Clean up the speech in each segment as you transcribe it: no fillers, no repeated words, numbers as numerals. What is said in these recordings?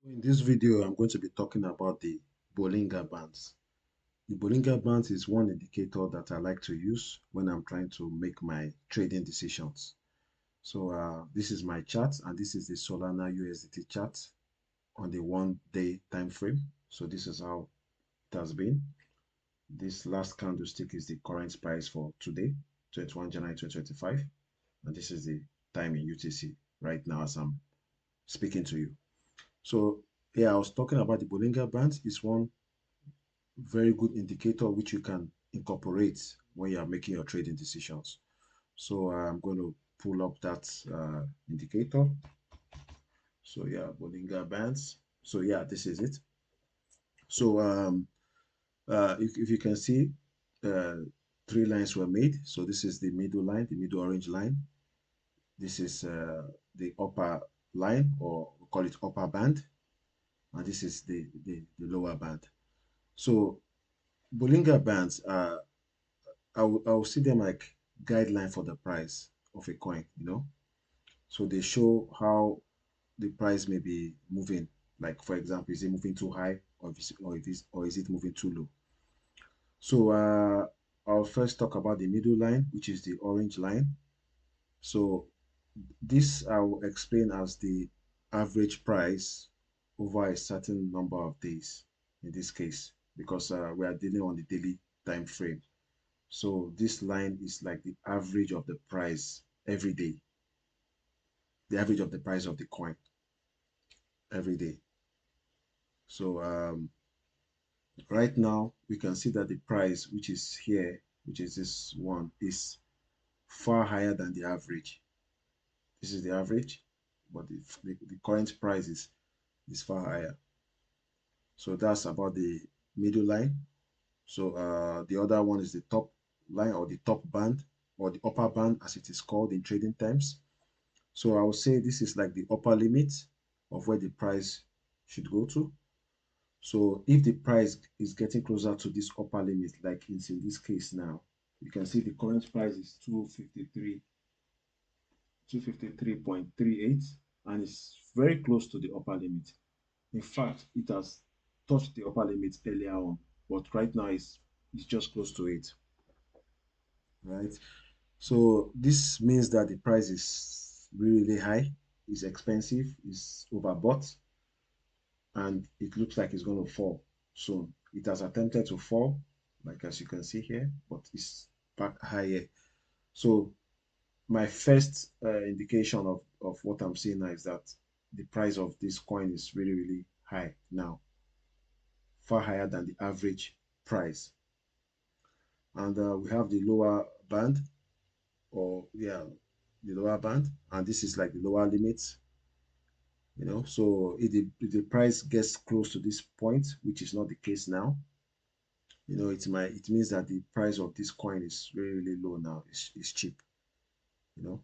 In this video, I'm going to be talking about the Bollinger Bands. The Bollinger Bands is one indicator that I like to use when I'm trying to make my trading decisions. So this is my chart, and this is the Solana USDT chart on the 1 day time frame. So this is how it has been. This last candlestick is the current price for today, 21 January 2025, and this is the time in UTC right now as I'm speaking to you. So yeah, I was talking about the Bollinger Bands. It's one very good indicator which you can incorporate when you are making your trading decisions. So I'm going to pull up that indicator. So yeah, Bollinger Bands. So yeah, this is it. So if you can see, uh, three lines were made. So this is the middle line, the middle orange line. This is the upper line, or we call it upper band, and this is the lower band. So Bollinger Bands are I will see them like guideline for the price of a coin. So they show how the price may be moving. Like for example, is it moving too high, or is it moving too low? So I'll first talk about the middle line, which is the orange line. So this I will explain as the average price over a certain number of days in this case, because we are dealing on the daily time frame. So this line is like the average of the price every day, the average of the price of the coin every day. So right now we can see that the price, which is here, which is this one, is far higher than the average. This is the average, but the current price is far higher. So that's about the middle line. So the other one is the top line, or the top band, or the upper band as it is called in trading terms. So I would say this is like the upper limit of where the price should go to. So if the price is getting closer to this upper limit, like it's in this case now, you can see the current price is 253.38, and it's very close to the upper limit. In fact, it has touched the upper limit earlier on, but right now it's just close to it, right? So this means that the price is really high, is expensive, is overbought, and it looks like it's going to fall soon. It has attempted to fall, like as you can see here, but it's back higher. So my first indication of what I'm seeing now is that the price of this coin is really, really high now, far higher than the average price. And we have the lower band, or yeah, the lower band, and this is like the lower limit. So if the price gets close to this point, which is not the case now, it means that the price of this coin is really, really low now. It's cheap, you know.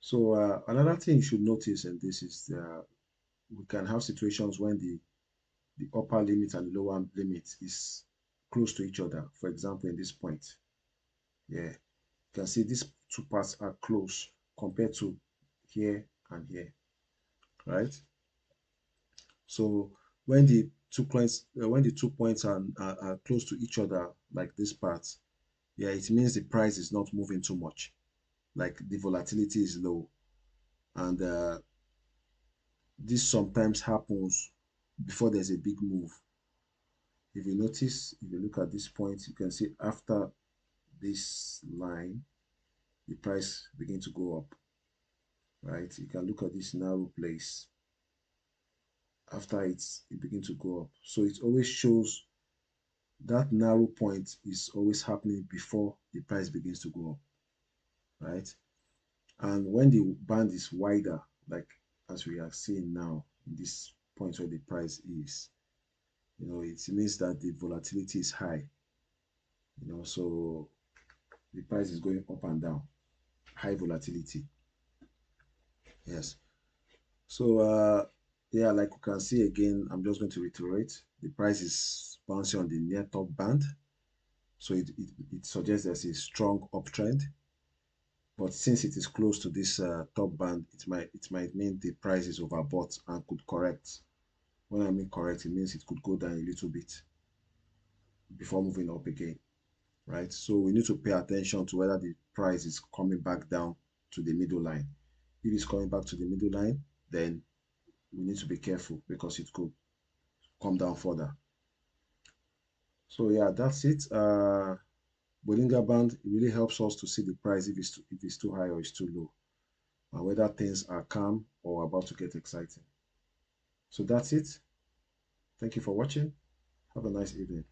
So another thing you should notice in this is we can have situations when the upper limit and the lower limit is close to each other. For example, in this point, yeah, you can see these two parts are close compared to here and here, right? So when the 2 points are close to each other, like this part, yeah, it means the price is not moving too much. Like the volatility is low, and this sometimes happens before there's a big move. If you notice, if you look at this point, you can see after this line, the price begin to go up, right? You can look at this narrow place. After it begin to go up. So it always shows that narrow point is always happening before the price begins to go up, right? And when the band is wider, like as we are seeing now in this point where the price is, it means that the volatility is high, so the price is going up and down, high volatility. Yes. So yeah, like you can see again, I'm just going to reiterate, the price is bouncing on the near top band. So it suggests there's a strong uptrend. But since it is close to this top band, it might mean the price is overbought and could correct. When I mean correct, it means it could go down a little bit before moving up again, right? So we need to pay attention to whether the price is coming back down to the middle line. If it's coming back to the middle line, then we need to be careful because it could come down further. So yeah, that's it. Bollinger Band, it really helps us to see the price if it's too high or it's too low, and whether things are calm or about to get exciting. So that's it. Thank you for watching. Have a nice evening.